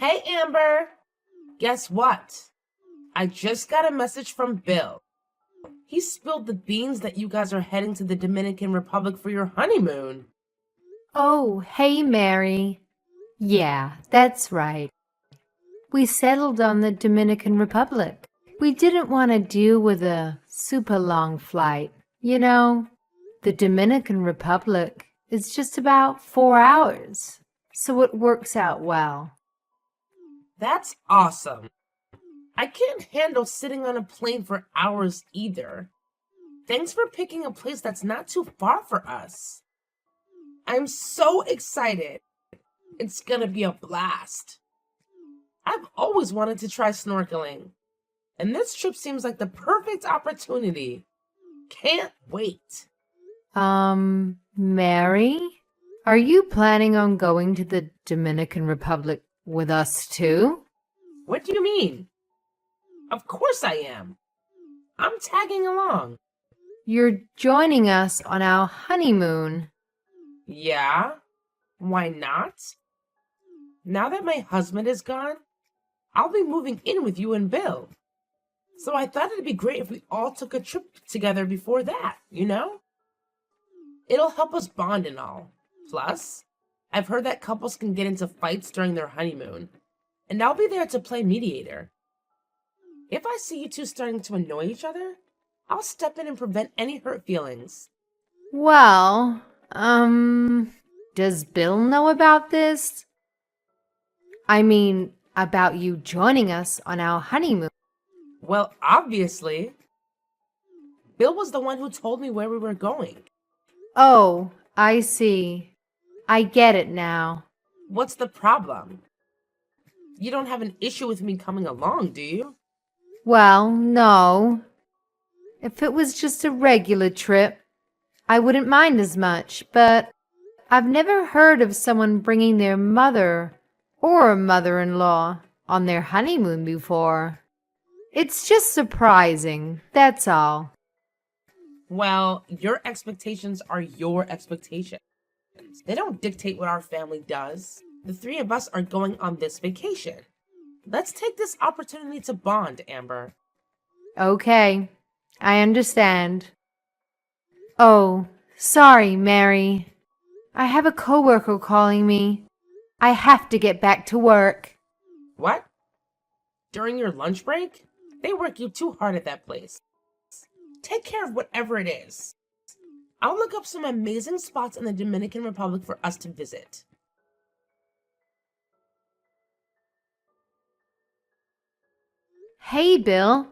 Hey, Amber. Guess what? I just got a message from Bill. He spilled the beans that you guys are heading to the Dominican Republic for your honeymoon. Oh, hey, Mary. Yeah, that's right. We settled on the Dominican Republic. We didn't want to deal with a super long flight. The Dominican Republic is just about 4 hours, so it works out well. That's awesome. I can't handle sitting on a plane for hours either. Thanks for picking a place that's not too far for us. I'm so excited. It's gonna be a blast. I've always wanted to try snorkeling, and this trip seems like the perfect opportunity. Can't wait. Mary? Are you planning on going to the Dominican Republic with us too? What do you mean? Of course I am. I'm tagging along. You're joining us on our honeymoon. Yeah? Why not? Now that my husband is gone, I'll be moving in with you and Bill. So I thought it'd be great if we all took a trip together before that, It'll help us bond and all. Plus, I've heard that couples can get into fights during their honeymoon, and I'll be there to play mediator. If I see you two starting to annoy each other, I'll step in and prevent any hurt feelings. Well, does Bill know about this? I mean, about you joining us on our honeymoon. Well, obviously. Bill was the one who told me where we were going. Oh, I see. I get it now. What's the problem? You don't have an issue with me coming along, do you? Well, no. If it was just a regular trip, I wouldn't mind as much, but I've never heard of someone bringing their mother or a mother-in-law on their honeymoon before. It's just surprising, that's all. Well, your expectations are your expectations. They don't dictate what our family does. The three of us are going on this vacation. Let's take this opportunity to bond, Amber. Okay, I understand. Oh, sorry, Mary. I have a coworker calling me. I have to get back to work. What? During your lunch break? They work you too hard at that place. Take care of whatever it is. I'll look up some amazing spots in the Dominican Republic for us to visit. Hey, Bill.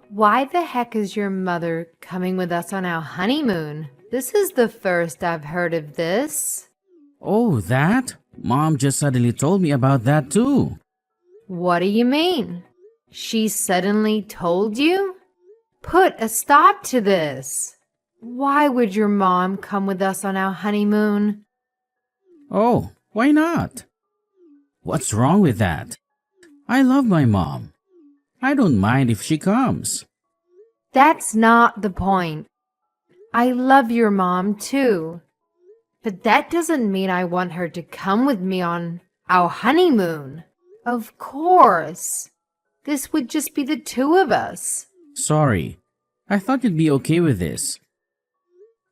Why the heck is your mother coming with us on our honeymoon? This is the first I've heard of this. Oh, that? Mom just suddenly told me about that too. What do you mean? She suddenly told you? Put a stop to this. Why would your mom come with us on our honeymoon? Oh, why not? What's wrong with that? I love my mom. I don't mind if she comes. That's not the point. I love your mom too. But that doesn't mean I want her to come with me on our honeymoon. Of course. This would just be the two of us. Sorry. I thought you'd be okay with this.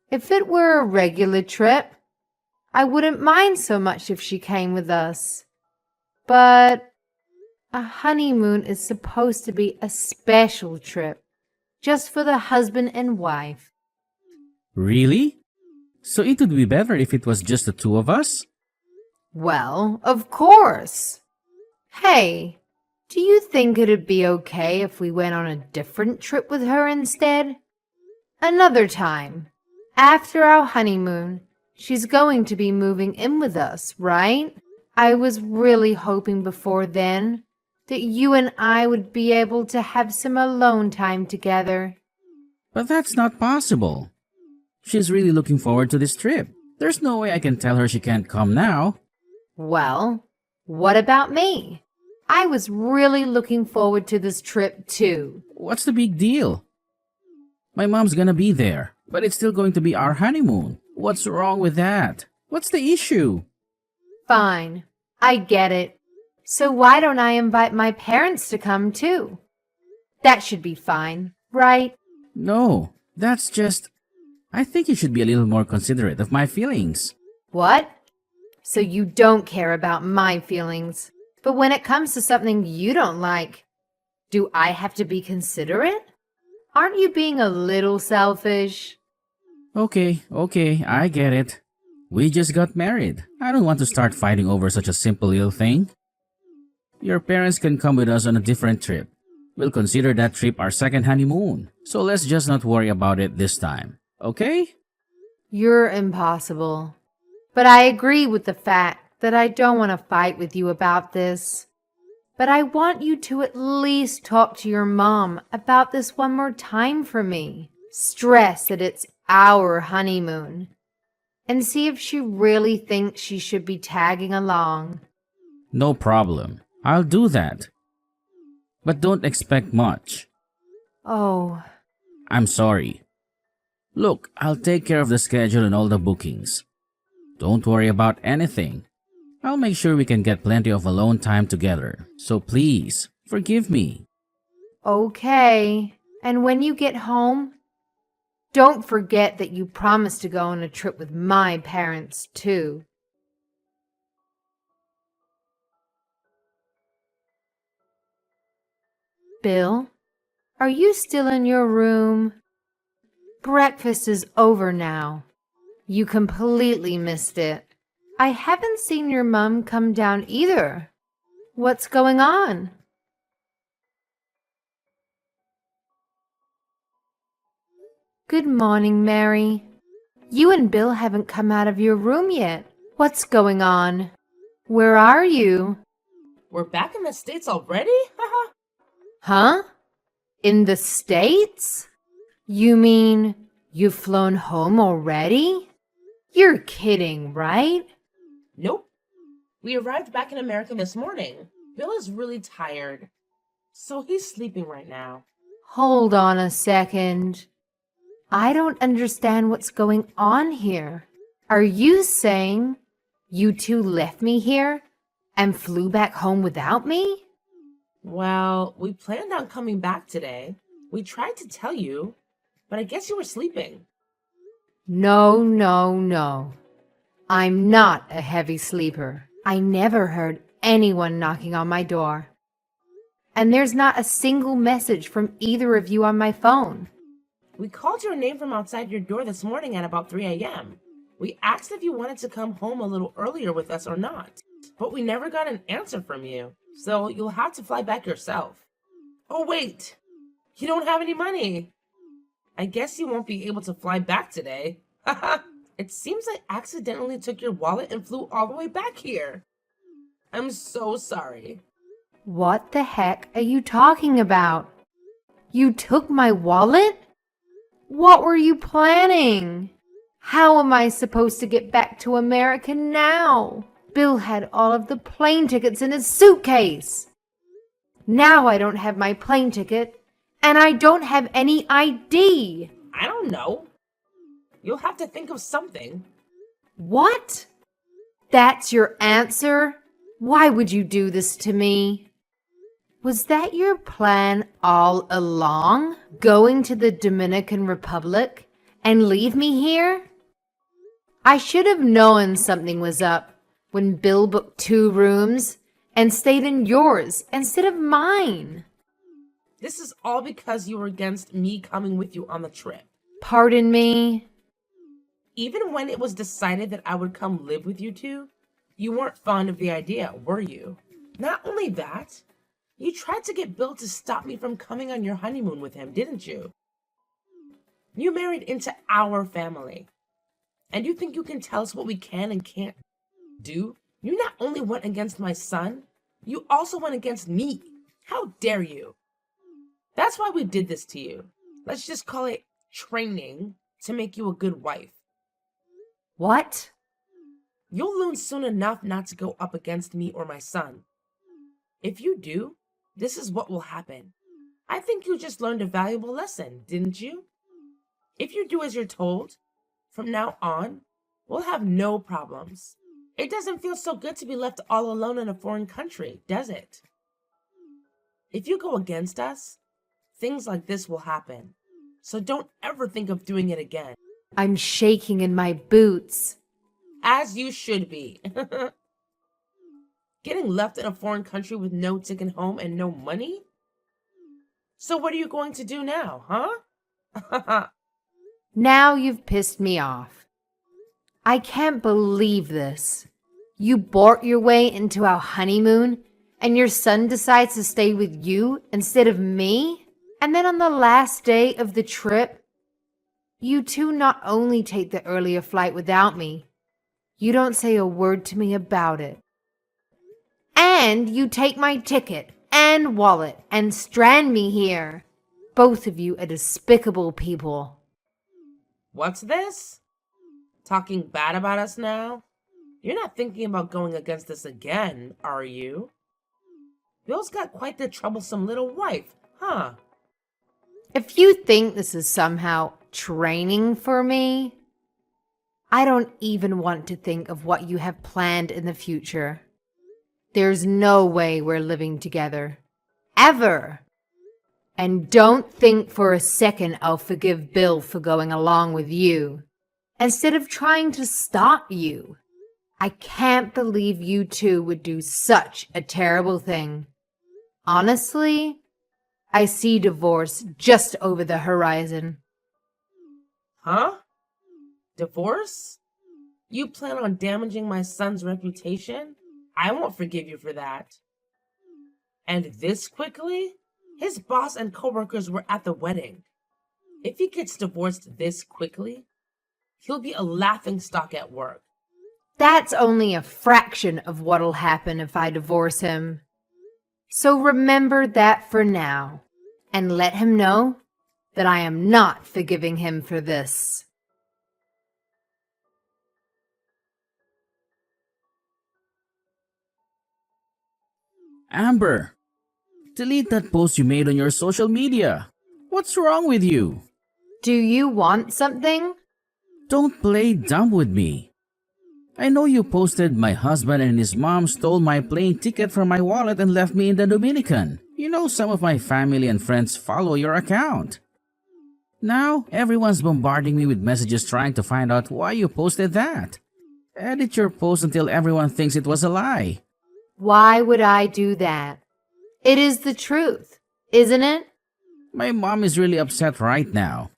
If it were a regular trip, I wouldn't mind so much if she came with us. But a honeymoon is supposed to be a special trip, just for the husband and wife. Really? So it would be better if it was just the two of us? Well, of course. Hey, do you think it'd be okay if we went on a different trip with her instead? Another time. After our honeymoon, she's going to be moving in with us, right? I was really hoping before then that you and I would be able to have some alone time together. But that's not possible. She's really looking forward to this trip. There's no way I can tell her she can't come now. Well, what about me? I was really looking forward to this trip too. What's the big deal? My mom's gonna be there, but it's still going to be our honeymoon. What's wrong with that? What's the issue? Fine, I get it. So why don't I invite my parents to come too? That should be fine, right? No, that's just. I think you should be a little more considerate of my feelings. What? So you don't care about my feelings. But when it comes to something you don't like, do I have to be considerate? Aren't you being a little selfish? Okay, I get it. We just got married. I don't want to start fighting over such a simple little thing. Your parents can come with us on a different trip. We'll consider that trip our second honeymoon. So let's just not worry about it this time. Okay? You're impossible. But I agree with the fact that I don't want to fight with you about this. But I want you to at least talk to your mom about this one more time for me. Stress that it's our honeymoon. And see if she really thinks she should be tagging along. No problem. I'll do that. But don't expect much. Oh, I'm sorry. Look, I'll take care of the schedule and all the bookings. Don't worry about anything. I'll make sure we can get plenty of alone time together. So please, forgive me. okay. And when you get home, don't forget that you promised to go on a trip with my parents, too. Bill, are you still in your room? Breakfast is over now. You completely missed it. I haven't seen your mom come down either. What's going on? Good morning, Mary. You and Bill haven't come out of your room yet. What's going on? Where are you? We're back in the States already? Haha. Huh? In the States? You mean you've flown home already? You're kidding, right? Nope. We arrived back in America this morning. Bill is really tired, so he's sleeping right now. Hold on a second. I don't understand what's going on here. Are you saying you two left me here and flew back home without me? Well, we planned on coming back today. We tried to tell you, but I guess you were sleeping. No, no, no. I'm not a heavy sleeper. I never heard anyone knocking on my door. And there's not a single message from either of you on my phone. We called your name from outside your door this morning at about 3 a.m. We asked if you wanted to come home a little earlier with us or not, but we never got an answer from you, so you'll have to fly back yourself. Oh wait, you don't have any money. I guess you won't be able to fly back today. Haha, it seems I accidentally took your wallet and flew all the way back here. I'm so sorry. What the heck are you talking about? You took my wallet? What were you planning? How am I supposed to get back to America now? Bill had all of the plane tickets in his suitcase. Now I don't have my plane ticket, and I don't have any ID. I don't know. You'll have to think of something. What? That's your answer? Why would you do this to me? Was that your plan all along? Going to the Dominican Republic and leave me here? I should have known something was up when Bill booked 2 rooms and stayed in yours instead of mine. This is all because you were against me coming with you on the trip. Pardon me? Even when it was decided that I would come live with you two, you weren't fond of the idea, were you? Not only that, you tried to get Bill to stop me from coming on your honeymoon with him, didn't you? You married into our family. And you think you can tell us what we can and can't do? You not only went against my son, you also went against me. How dare you? That's why we did this to you. Let's just call it training to make you a good wife. What? You'll learn soon enough not to go up against me or my son. If you do, this is what will happen. I think you just learned a valuable lesson, didn't you? If you do as you're told, from now on, we'll have no problems. It doesn't feel so good to be left all alone in a foreign country, does it? If you go against us, things like this will happen. So don't ever think of doing it again. I'm shaking in my boots. As you should be. Getting left in a foreign country with no ticket home and no money? So what are you going to do now, huh? Now you've pissed me off. I can't believe this. You bought your way into our honeymoon, and your son decides to stay with you instead of me? And then on the last day of the trip, you two not only take the earlier flight without me, you don't say a word to me about it. And you take my ticket and wallet and strand me here. Both of you are despicable people. What's this? Talking bad about us now? You're not thinking about going against us again, are you? Bill's got quite the troublesome little wife, huh? If you think this is somehow training for me, I don't even want to think of what you have planned in the future. There's no way we're living together. Ever. And don't think for a second I'll forgive Bill for going along with you, instead of trying to stop you. I can't believe you two would do such a terrible thing. Honestly, I see divorce just over the horizon. Huh? Divorce? You plan on damaging my son's reputation? I won't forgive you for that. And this quickly? His boss and coworkers were at the wedding. If he gets divorced this quickly, he'll be a laughingstock at work. That's only a fraction of what'll happen if I divorce him. So remember that for now, and let him know that I am not forgiving him for this. Amber, delete that post you made on your social media. What's wrong with you? Do you want something? Don't play dumb with me. I know you posted my husband and his mom stole my plane ticket from my wallet and left me in the Dominican. You know some of my family and friends follow your account. Now, everyone's bombarding me with messages trying to find out why you posted that. Edit your post until everyone thinks it was a lie. Why would I do that? It is the truth, isn't it? My mom is really upset right now.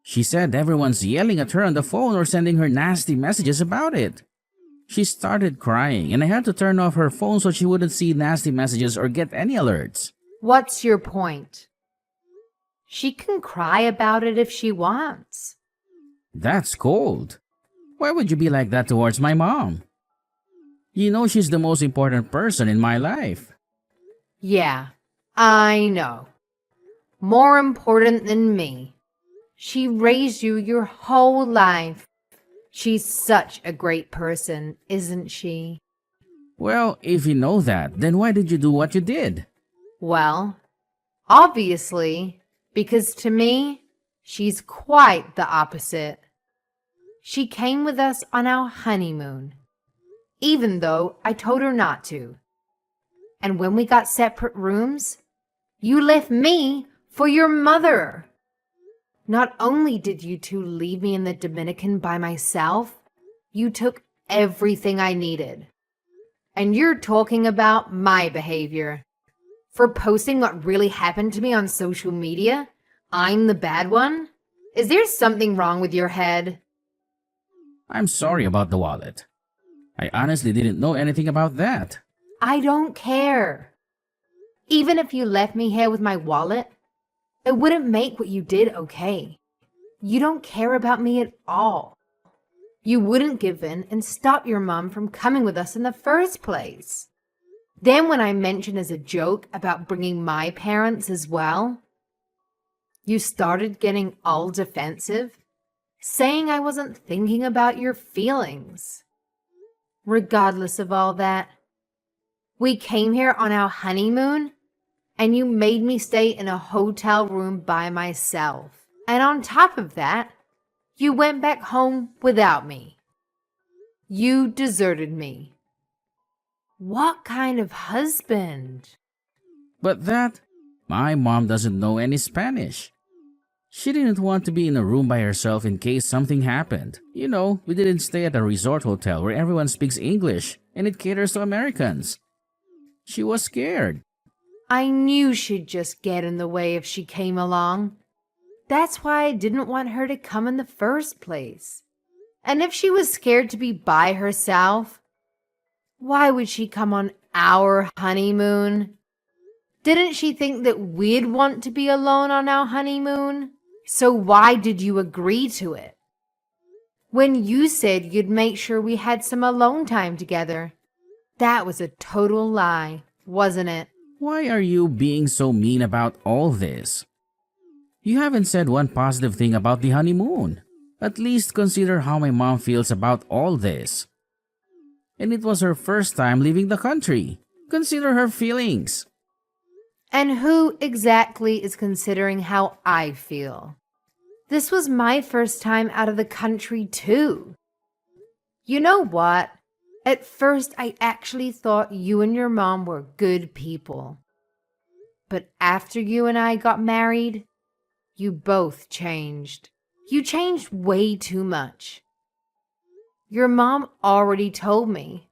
She said everyone's yelling at her on the phone or sending her nasty messages about it. She started crying and I had to turn off her phone so she wouldn't see nasty messages or get any alerts. What's your point? She can cry about it if she wants. That's cold. Why would you be like that towards my mom? You know she's the most important person in my life. Yeah, I know. More important than me. She raised you your whole life. She's such a great person, isn't she? Well, if you know that, then why did you do what you did? Well, obviously, because to me, she's quite the opposite. She came with us on our honeymoon, even though I told her not to. And when we got separate rooms, you left me for your mother. Not only did you two leave me in the Dominican by myself, you took everything I needed. And you're talking about my behavior. For posting what really happened to me on social media, I'm the bad one? Is there something wrong with your head? I'm sorry about the wallet. I honestly didn't know anything about that. I don't care. Even if you left me here with my wallet, it wouldn't make what you did okay. You don't care about me at all. You wouldn't give in and stop your mom from coming with us in the first place. Then when I mentioned as a joke about bringing my parents as well, you started getting all defensive, saying I wasn't thinking about your feelings. Regardless of all that, we came here on our honeymoon and you made me stay in a hotel room by myself. And on top of that, you went back home without me. You deserted me. What kind of husband? But my mom doesn't know any Spanish. She didn't want to be in a room by herself in case something happened. You know, we didn't stay at a resort hotel where everyone speaks English and it caters to Americans. She was scared. I knew she'd just get in the way if she came along. That's why I didn't want her to come in the first place. And if she was scared to be by herself, why would she come on our honeymoon? Didn't she think that we'd want to be alone on our honeymoon? So why did you agree to it? When you said you'd make sure we had some alone time together, that was a total lie, wasn't it? Why are you being so mean about all this? You haven't said one positive thing about the honeymoon. At least consider how my mom feels about all this. And it was her first time leaving the country. Consider her feelings. And who exactly is considering how I feel? This was my first time out of the country too. You know what? At first I actually thought you and your mom were good people. But after you and I got married, you both changed. You changed way too much. Your mom already told me.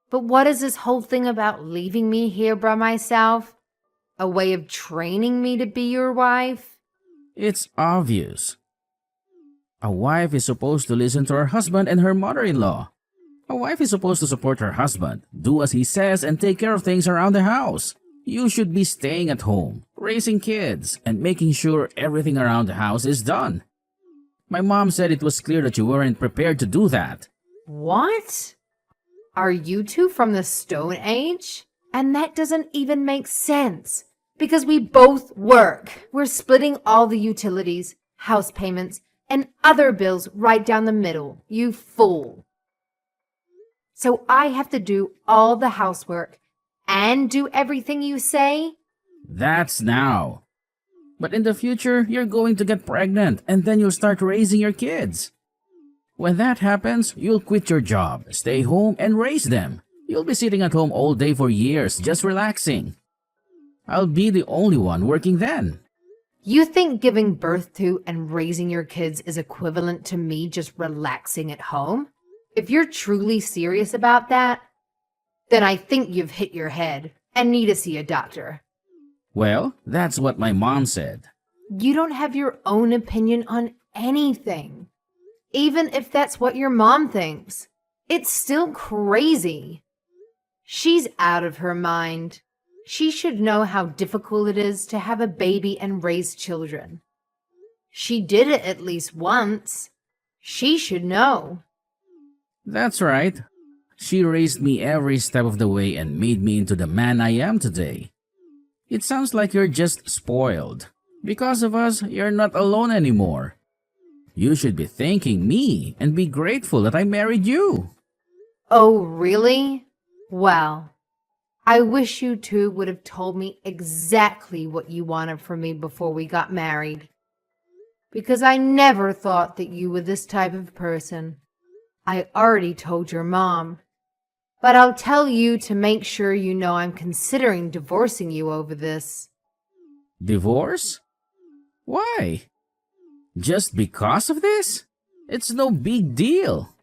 But what is this whole thing about leaving me here by myself? A way of training me to be your wife? It's obvious. A wife is supposed to listen to her husband and her mother-in-law. A wife is supposed to support her husband, do as he says, and take care of things around the house. You should be staying at home, raising kids, and making sure everything around the house is done. My mom said it was clear that you weren't prepared to do that. What? Are you two from the Stone Age? And that doesn't even make sense, because we both work. We're splitting all the utilities, house payments, and other bills right down the middle, you fool. So I have to do all the housework and do everything you say? That's now. But in the future, you're going to get pregnant and then you'll start raising your kids. When that happens, you'll quit your job, stay home, and raise them. You'll be sitting at home all day for years, just relaxing. I'll be the only one working then. You think giving birth to and raising your kids is equivalent to me just relaxing at home? If you're truly serious about that, then I think you've hit your head and need to see a doctor. Well, that's what my mom said. You don't have your own opinion on anything. Even if that's what your mom thinks, it's still crazy. She's out of her mind. She should know how difficult it is to have a baby and raise children. She did it at least once. She should know. That's right. She raised me every step of the way and made me into the man I am today. It sounds like you're just spoiled. Because of us, you're not alone anymore. You should be thanking me and be grateful that I married you. Oh, really? Well, I wish you two would have told me exactly what you wanted from me before we got married. Because I never thought that you were this type of person. I already told your mom. But I'll tell you to make sure you know I'm considering divorcing you over this. Divorce? Why? Just because of this? It's no big deal.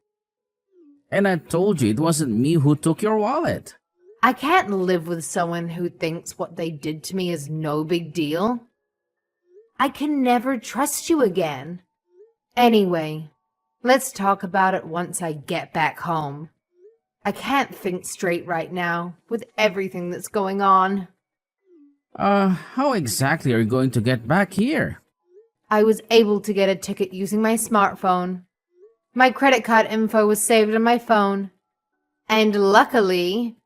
And I told you it wasn't me who took your wallet. I can't live with someone who thinks what they did to me is no big deal. I can never trust you again. Anyway, let's talk about it once I get back home. I can't think straight right now with everything that's going on. How exactly are you going to get back here? I was able to get a ticket using my smartphone. My credit card info was saved on my phone. And luckily,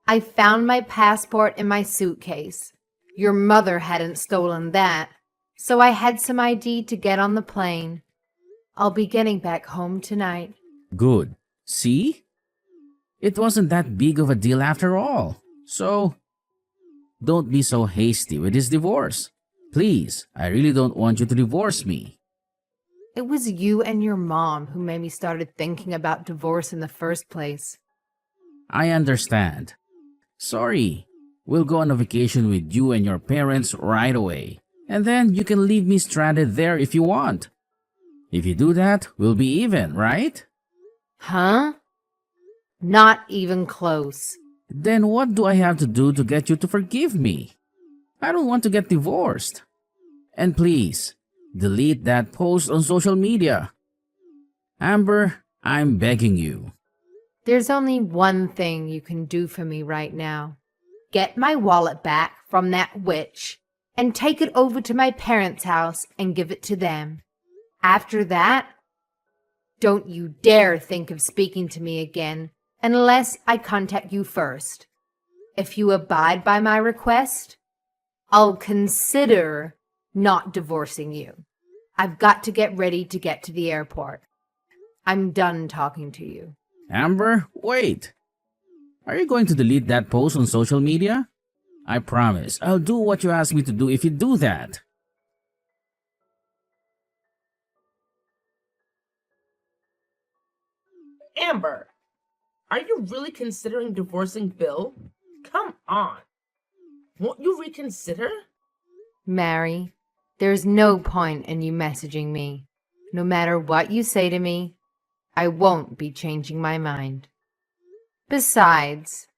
I found my passport in my suitcase. Your mother hadn't stolen that, so I had some ID to get on the plane. I'll be getting back home tonight. Good. See? It wasn't that big of a deal after all. So, don't be so hasty with this divorce. Please, I really don't want you to divorce me. It was you and your mom who made me started thinking about divorce in the first place. I understand. Sorry. We'll go on a vacation with you and your parents right away. And then you can leave me stranded there if you want. If you do that, we'll be even, right? Huh? Not even close. Then what do I have to do to get you to forgive me? I don't want to get divorced. And please, delete that post on social media. Amber, I'm begging you. There's only one thing you can do for me right now. Get my wallet back from that witch and take it over to my parents' house and give it to them. After that, don't you dare think of speaking to me again unless I contact you first. If you abide by my request, I'll consider not divorcing you. I've got to get ready to get to the airport. I'm done talking to you. Amber, wait. Are you going to delete that post on social media? I promise I'll do what you ask me to do if you do that. Amber, are you really considering divorcing Bill? Come on. Won't you reconsider? Mary, there's no point in you messaging me. No matter what you say to me, I won't be changing my mind. Besides,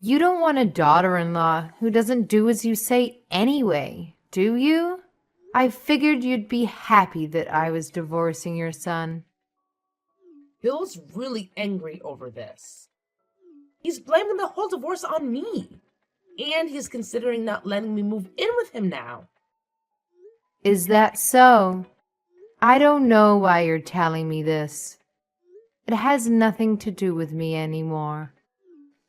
you don't want a daughter-in-law who doesn't do as you say anyway, do you? I figured you'd be happy that I was divorcing your son. Bill's really angry over this. He's blaming the whole divorce on me. And he's considering not letting me move in with him now. Is that so? I don't know why you're telling me this. It has nothing to do with me anymore.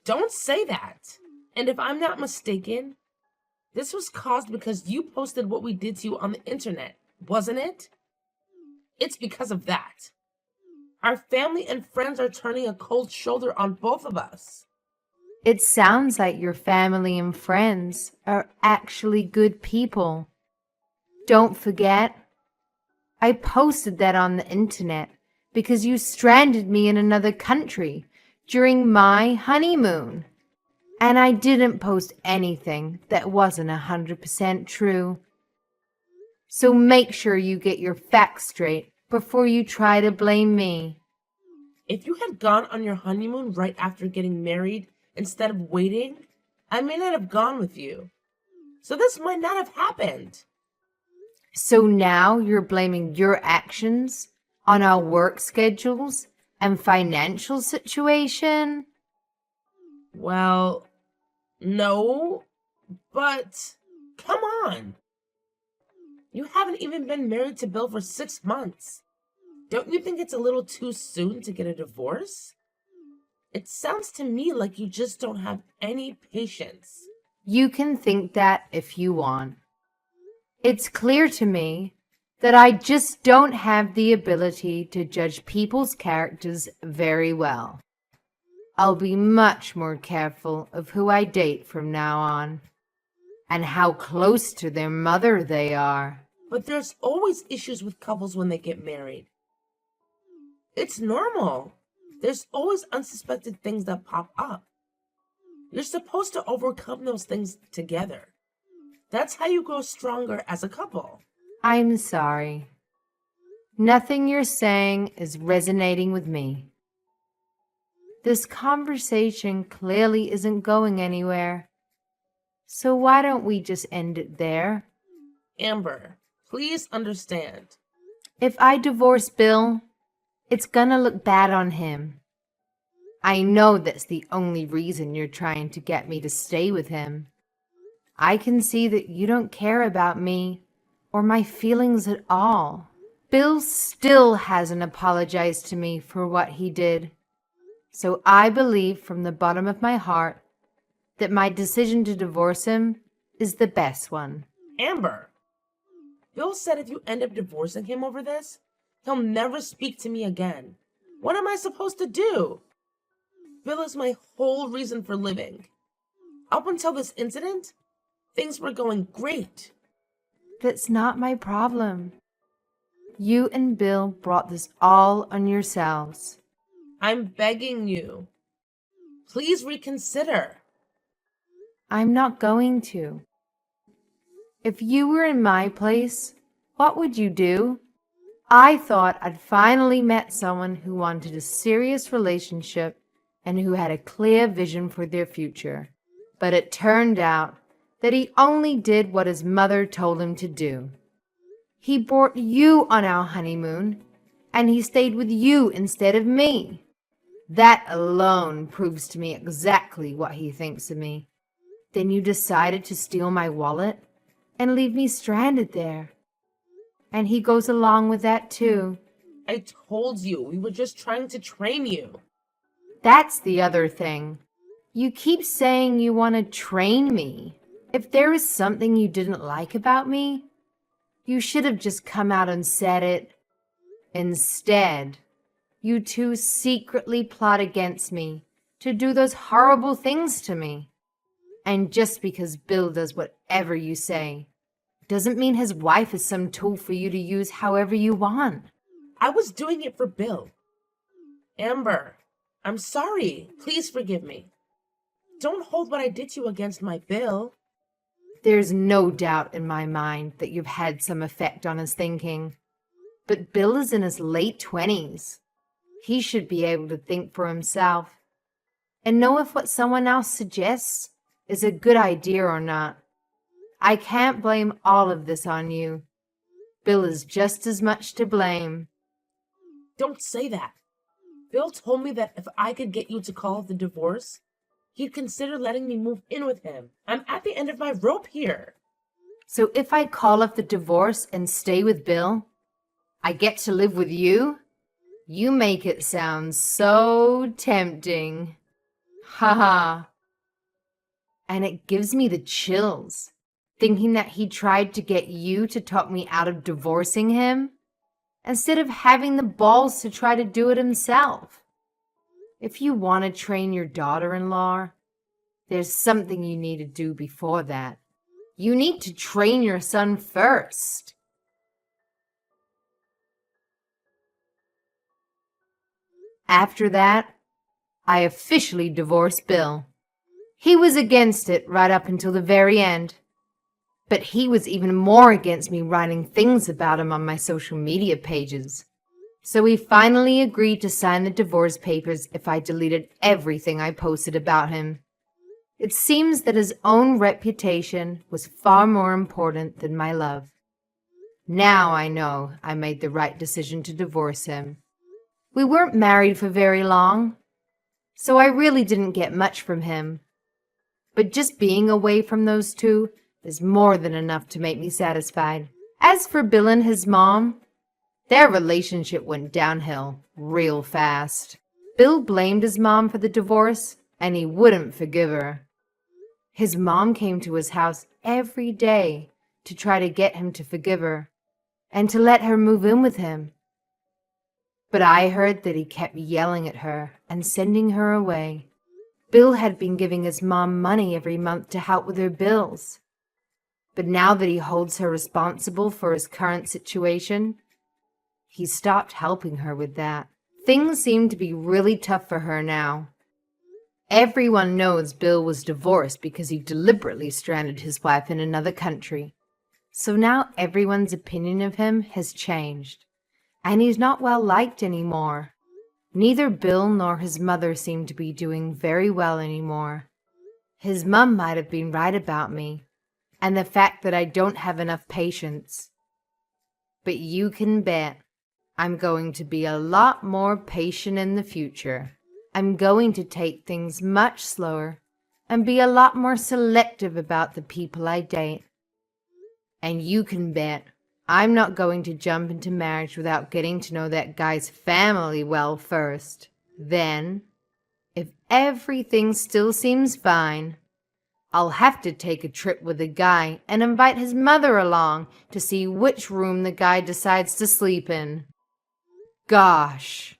Don't say that. And if I'm not mistaken, this was caused because you posted what we did to you on the internet, wasn't it? It's because of that. Our family and friends are turning a cold shoulder on both of us. It sounds like your family and friends are actually good people. Don't forget, I posted that on the internet because you stranded me in another country during my honeymoon. And I didn't post anything that wasn't 100% true. So make sure you get your facts straight before you try to blame me. If you had gone on your honeymoon right after getting married instead of waiting, I may not have gone with you. So this might not have happened. So now you're blaming your actions on our work schedules and financial situation? Well, no, but come on. You haven't even been married to Bill for 6 months. Don't you think it's a little too soon to get a divorce? It sounds to me like you just don't have any patience. You can think that if you want. It's clear to me that I just don't have the ability to judge people's characters very well. I'll be much more careful of who I date from now on, and how close to their mother they are. But there's always issues with couples when they get married. It's normal. There's always unsuspected things that pop up. You're supposed to overcome those things together. That's how you grow stronger as a couple. I'm sorry. Nothing you're saying is resonating with me. This conversation clearly isn't going anywhere. So why don't we just end it there? Amber, please understand. If I divorce Bill, it's gonna look bad on him. I know that's the only reason you're trying to get me to stay with him. I can see that you don't care about me or my feelings at all. Bill still hasn't apologized to me for what he did. So I believe from the bottom of my heart that my decision to divorce him is the best one. Amber, Bill said if you end up divorcing him over this, he'll never speak to me again. What am I supposed to do? Bill is my whole reason for living. Up until this incident, things were going great. That's not my problem. You and Bill brought this all on yourselves. I'm begging you. Please reconsider. I'm not going to. If you were in my place, what would you do? I thought I'd finally met someone who wanted a serious relationship and who had a clear vision for their future. But it turned out that he only did what his mother told him to do. He brought you on our honeymoon, and he stayed with you instead of me. That alone proves to me exactly what he thinks of me. Then you decided to steal my wallet and leave me stranded there. And he goes along with that too. I told you, we were just trying to train you. That's the other thing. You keep saying you want to train me. If there is something you didn't like about me, you should have just come out and said it. Instead, you two secretly plot against me to do those horrible things to me. And just because Bill does whatever you say, doesn't mean his wife is some tool for you to use however you want. I was doing it for Bill. Amber, I'm sorry. Please forgive me. Don't hold what I did to you against my Bill. There's no doubt in my mind that you've had some effect on his thinking. But Bill is in his late 20s. He should be able to think for himself and know if what someone else suggests is a good idea or not. I can't blame all of this on you. Bill is just as much to blame. Don't say that. Bill told me that if I could get you to call the divorce, he'd consider letting me move in with him. I'm at the end of my rope here. So if I call off the divorce and stay with Bill, I get to live with you? You make it sound so tempting. Ha ha. And it gives me the chills, thinking that he tried to get you to talk me out of divorcing him, instead of having the balls to try to do it himself. If you want to train your daughter-in-law, there's something you need to do before that. You need to train your son first. After that, I officially divorced Bill. He was against it right up until the very end. But he was even more against me writing things about him on my social media pages. So he finally agreed to sign the divorce papers if I deleted everything I posted about him. It seems that his own reputation was far more important than my love. Now I know I made the right decision to divorce him. We weren't married for very long, so I really didn't get much from him. But just being away from those two is more than enough to make me satisfied. As for Bill and his mom, their relationship went downhill real fast. Bill blamed his mom for the divorce, and he wouldn't forgive her. His mom came to his house every day to try to get him to forgive her and to let her move in with him. But I heard that he kept yelling at her and sending her away. Bill had been giving his mom money every month to help with her bills. But now that he holds her responsible for his current situation, he stopped helping her with that. Things seem to be really tough for her now. Everyone knows Bill was divorced because he deliberately stranded his wife in another country. So now everyone's opinion of him has changed, and he's not well liked anymore. Neither Bill nor his mother seem to be doing very well anymore. His mom might have been right about me, and the fact that I don't have enough patience. But you can bet I'm going to be a lot more patient in the future. I'm going to take things much slower and be a lot more selective about the people I date. And you can bet I'm not going to jump into marriage without getting to know that guy's family well first. Then, if everything still seems fine, I'll have to take a trip with the guy and invite his mother along to see which room the guy decides to sleep in. Gosh,